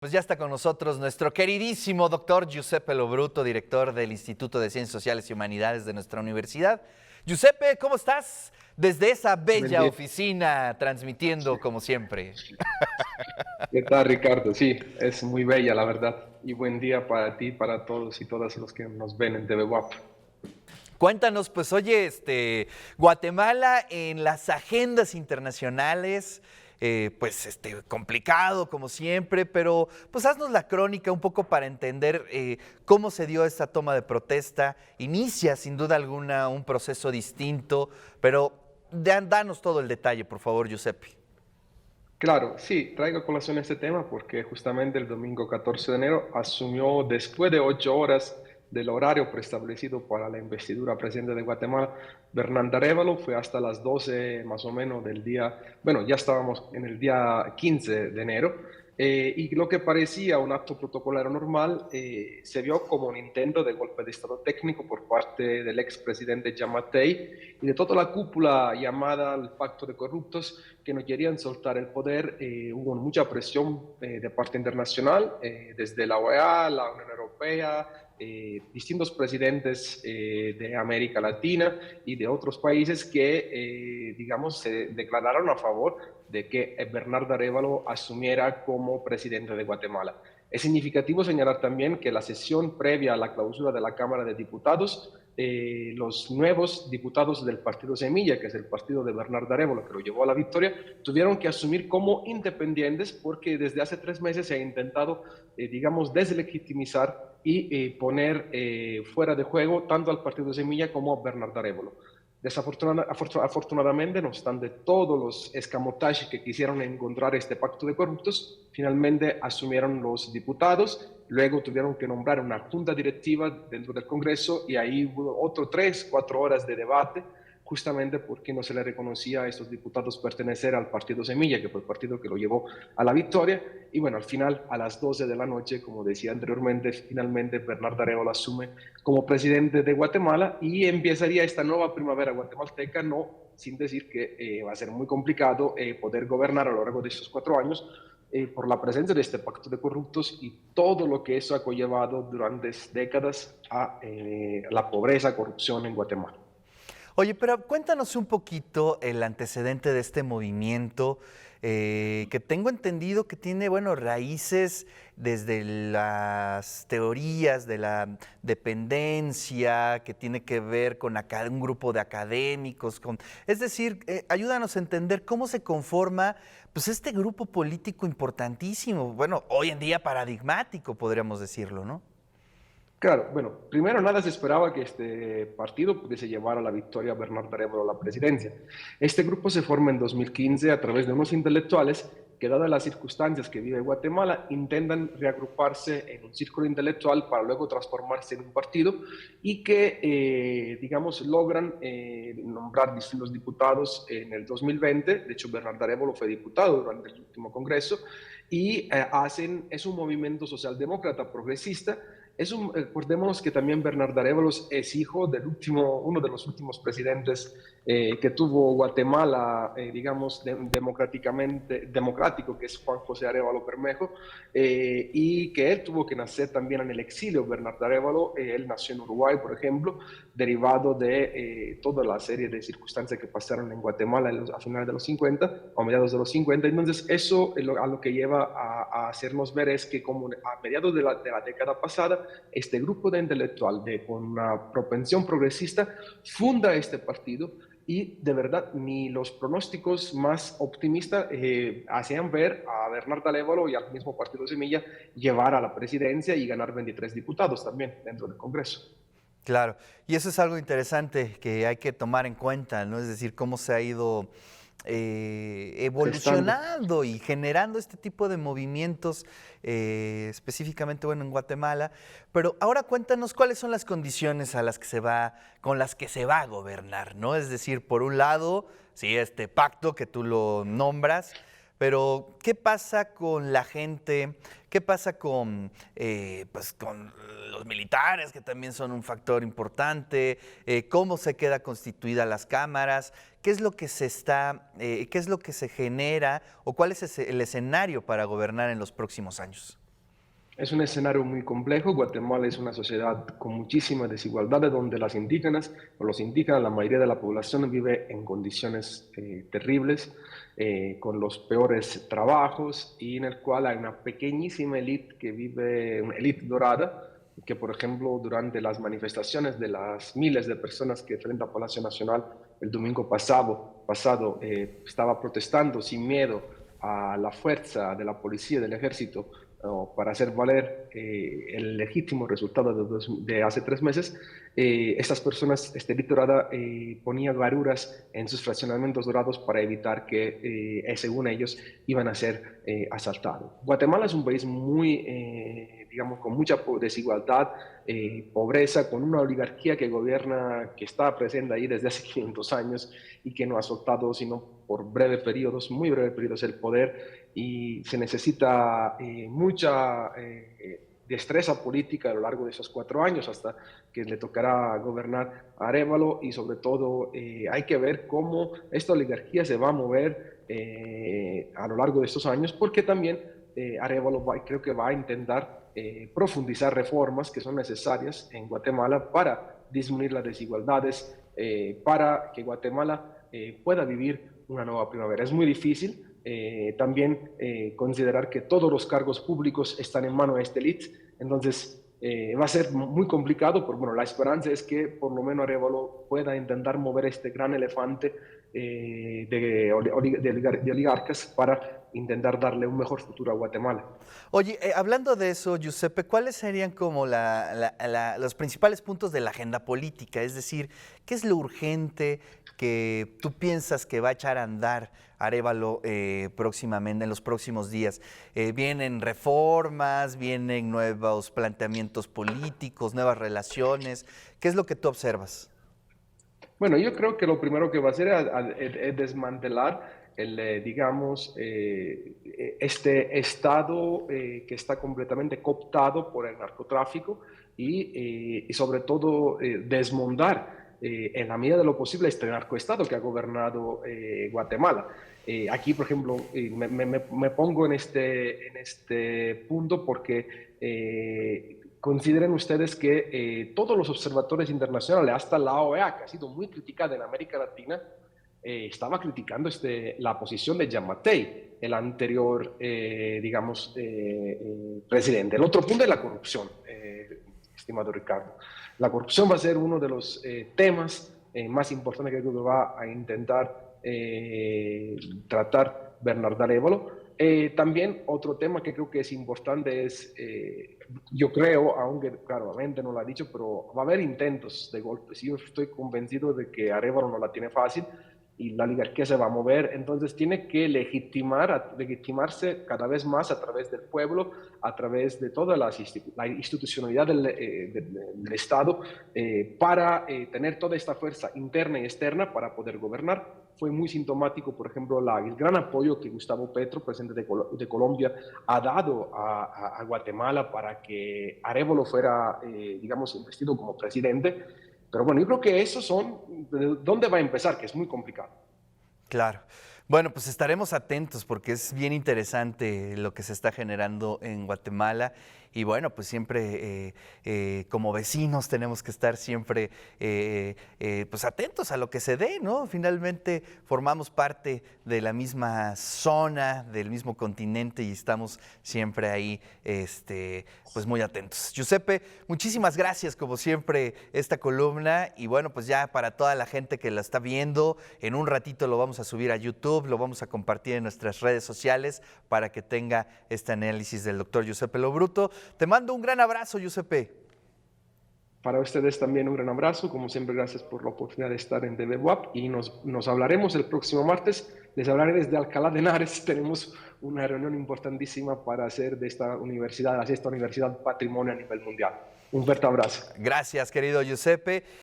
Pues ya está con nosotros nuestro queridísimo doctor Giuseppe Lo Bruto, director del Instituto de Ciencias Sociales y Humanidades de nuestra universidad. Giuseppe, ¿cómo estás? Desde esa Buen bella día. oficina, transmitiendo como siempre. ¿Qué tal, Ricardo? Sí, es muy bella, la verdad. Y buen día para ti, para todos y todas los que nos ven en TV WAP. Cuéntanos, pues oye, Guatemala en las agendas internacionales, complicado como siempre, pero pues haznos la crónica un poco para entender cómo se dio esta toma de protesta. Inicia sin duda alguna un proceso distinto, pero danos todo el detalle, por favor, Giuseppe. Claro, sí, traigo a colación este tema porque justamente el domingo 14 de enero asumió, después de 8 horas del horario preestablecido para la investidura presidente de Guatemala, Bernardo Arévalo. Fue hasta las 12 más o menos del día, bueno, ya estábamos en el día 15 de enero. Y lo que parecía un acto protocolario normal se vio como un intento de golpe de Estado técnico por parte del expresidente Giammattei y de toda la cúpula llamada el Pacto de Corruptos, que no querían soltar el poder. Hubo mucha presión de parte internacional, desde la OEA, la Unión Europea, distintos presidentes de América Latina y de otros países que, digamos, se declararon a favor de que Bernardo Arévalo asumiera como presidente de Guatemala. Es significativo señalar también que la sesión previa a la clausura de la Cámara de Diputados, los nuevos diputados del partido Semilla, que es el partido de Bernardo Arévalo, que lo llevó a la victoria, tuvieron que asumir como independientes porque desde hace 3 meses se ha intentado, digamos, deslegitimizar y poner fuera de juego tanto al partido Semilla como a Bernardo Arévalo. Afortunadamente, no obstante todos los escamotajes que quisieron encontrar este pacto de corruptos, finalmente asumieron los diputados. Luego tuvieron que nombrar una junta directiva dentro del Congreso y ahí hubo otro 3, 4 horas de debate, justamente porque no se le reconocía a estos diputados pertenecer al partido Semilla, que fue el partido que lo llevó a la victoria. Y bueno, al final, a las 12 de la noche, como decía anteriormente, finalmente Bernardo Arévalo asume como presidente de Guatemala y empezaría esta nueva primavera guatemalteca, no sin decir que va a ser muy complicado poder gobernar a lo largo de estos 4 años, por la presencia de este pacto de corruptos y todo lo que eso ha conllevado durante décadas a la pobreza, corrupción en Guatemala. Oye, pero cuéntanos un poquito el antecedente de este movimiento, que tengo entendido que tiene, bueno, raíces desde las teorías de la dependencia, que tiene que ver con un grupo de académicos, es decir, ayúdanos a entender cómo se conforma pues este grupo político importantísimo, bueno, hoy en día paradigmático, podríamos decirlo, ¿no? Claro, bueno, primero nada se esperaba que este partido pudiese llevar a la victoria a Bernardo Arévalo a la presidencia. Este grupo se forma en 2015 a través de unos intelectuales que, dadas las circunstancias que vive Guatemala, intentan reagruparse en un círculo intelectual para luego transformarse en un partido y que, digamos, logran nombrar distintos diputados en el 2020. De hecho, Bernardo Arévalo fue diputado durante el último congreso y es un movimiento socialdemócrata progresista. Recordemos que también Bernardo Arévalo es hijo del uno de los últimos presidentes que tuvo Guatemala, digamos, democrático, que es Juan José Arévalo Bermejo, y que él tuvo que nacer también en el exilio. Bernardo Arévalo, él nació en Uruguay, por ejemplo, derivado de toda la serie de circunstancias que pasaron en Guatemala a finales de los 50, o a mediados de los 50. Entonces, eso a lo que lleva a hacernos ver es que como a mediados de la década pasada, este grupo de intelectual con una propensión progresista funda este partido y de verdad ni los pronósticos más optimistas hacían ver a Bernardo Arévalo y al mismo partido Semilla llevar a la presidencia y ganar 23 diputados también dentro del Congreso. Claro, y eso es algo interesante que hay que tomar en cuenta, ¿no? Es decir, cómo se ha ido Gestando. evolucionando y generando este tipo de movimientos, específicamente, bueno, en Guatemala. Pero ahora cuéntanos cuáles son las condiciones con las que se va a gobernar, ¿no? Es decir, por un lado, sí, este pacto que tú lo nombras, pero ¿qué pasa con la gente? ¿Qué pasa pues, con los militares, que también son un factor importante? ¿Cómo se queda constituida las cámaras? ¿Qué es lo que qué es lo que se genera o cuál es el escenario para gobernar en los próximos años? Es un escenario muy complejo. Guatemala es una sociedad con muchísimas desigualdades donde las indígenas o los indígenas, la mayoría de la población vive en condiciones terribles, con los peores trabajos y en el cual hay una pequeñísima élite que vive, una élite dorada, que por ejemplo durante las manifestaciones de las miles de personas que frente a Palacio Nacional el domingo pasado estaba protestando sin miedo a la fuerza de la policía y del ejército para hacer valer el legítimo resultado de hace 3 meses, estas personas, este élite dorada, ponía garuras en sus fraccionamientos dorados para evitar que, según ellos, iban a ser asaltados. Guatemala es un país muy, digamos, con mucha desigualdad, pobreza, con una oligarquía que gobierna, que está presente ahí desde hace 500 años y que no ha soltado sino por breves periodos, muy breves periodos, el poder, y se necesita mucha destreza política a lo largo de esos 4 años hasta que le tocará gobernar a Arévalo, y sobre todo hay que ver cómo esta oligarquía se va a mover a lo largo de estos años, porque también Arévalo creo que va a intentar profundizar reformas que son necesarias en Guatemala para disminuir las desigualdades, para que Guatemala pueda vivir una nueva primavera. Es muy difícil también considerar que todos los cargos públicos están en manos de esta élite, entonces va a ser muy complicado, pero bueno, la esperanza es que por lo menos Arévalo pueda intentar mover este gran elefante de oligarcas para intentar darle un mejor futuro a Guatemala. Oye, hablando de eso, Giuseppe, ¿cuáles serían como los principales puntos de la agenda política? Es decir, ¿qué es lo urgente que tú piensas que va a echar a andar Arévalo próximamente, en los próximos días? ¿Vienen reformas, vienen nuevos planteamientos políticos, nuevas relaciones? ¿Qué es lo que tú observas? Bueno, yo creo que lo primero que va a hacer es desmantelar digamos, este estado que está completamente cooptado por el narcotráfico y sobre todo desmondar en la medida de lo posible este narcoestado que ha gobernado Guatemala. Aquí, por ejemplo, me pongo en este punto porque consideren ustedes que todos los observadores internacionales, hasta la OEA, que ha sido muy criticada en América Latina, estaba criticando la posición de Giammattei, el anterior, digamos, presidente. El otro punto es la corrupción, estimado Ricardo. La corrupción va a ser uno de los temas más importantes que creo que va a intentar tratar Bernardo Arévalo. También otro tema que creo que es importante es, yo creo, aunque claramente no lo ha dicho, pero va a haber intentos de golpes. Yo estoy convencido de que Arévalo no la tiene fácil y la oligarquía se va a mover, entonces tiene que legitimarse cada vez más a través del pueblo, a través de toda la institucionalidad del Estado, para tener toda esta fuerza interna y externa para poder gobernar. Fue muy sintomático, por ejemplo, el gran apoyo que Gustavo Petro, presidente de Colombia, ha dado a Guatemala para que Arévalo fuera, digamos, investido como presidente. Pero bueno, yo creo que esos son, ¿dónde va a empezar? Que es muy complicado. Claro. Bueno, pues estaremos atentos porque es bien interesante lo que se está generando en Guatemala y bueno, pues siempre como vecinos tenemos que estar siempre pues atentos a lo que se dé, ¿no? Finalmente formamos parte de la misma zona, del mismo continente y estamos siempre ahí pues muy atentos. Giuseppe, muchísimas gracias como siempre esta columna y bueno, pues ya para toda la gente que la está viendo, en un ratito lo vamos a subir a YouTube, lo vamos a compartir en nuestras redes sociales para que tenga este análisis del doctor Giuseppe Lo Bruto. Te mando un gran abrazo, Giuseppe. Para ustedes también un gran abrazo, como siempre gracias por la oportunidad de estar en TV WAP y nos hablaremos el próximo martes. Les hablaré desde Alcalá de Henares, tenemos una reunión importantísima para hacer de esta universidad patrimonio a nivel mundial. Un fuerte abrazo. Gracias, querido Giuseppe.